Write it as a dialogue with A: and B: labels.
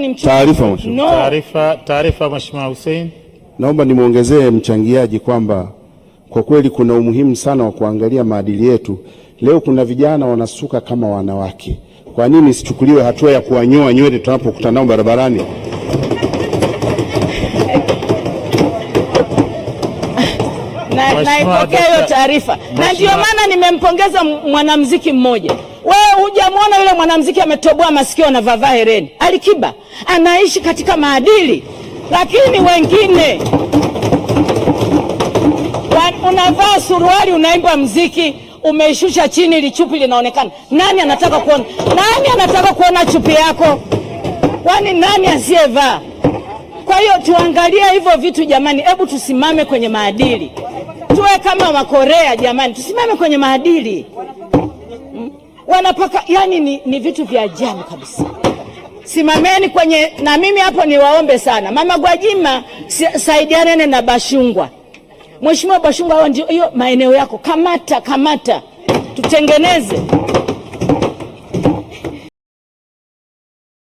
A: ni mchungaji.
B: Taarifa Mheshimiwa Hussein.
C: Naomba nimuongezee mchangiaji kwamba kwa kweli kuna umuhimu sana wa kuangalia maadili yetu. Leo kuna vijana wanasuka kama wanawake. Kwa nini isichukuliwe hatua ya kuwanyoa nywele tunapokutana nao barabarani?
A: Naipokea hiyo taarifa. Na ndio maana nimempongeza mwanamuziki mmoja. Wewe hujamwona yule mwanamuziki ametoboa masikio na vava hereni? Alikiba anaishi katika maadili. Lakini wengine unavaa suruali, unaimba muziki, umeishusha chini, ili chupi linaonekana. Nani anataka kuona? Nani anataka kuona chupi yako? Kwani nani asiyevaa? Kwa hiyo tuangalie hivyo vitu jamani, hebu tusimame kwenye maadili. Tuwe kama Wakorea jamani, tusimame kwenye maadili. Wanapaka yani ni vitu vya ajabu kabisa. Simameni kwenye, na mimi hapo niwaombe sana. Mama Gwajima, saidiane na Bashungwa. Mheshimiwa Bashungwa, hiyo maeneo yako kamata tutengeneze.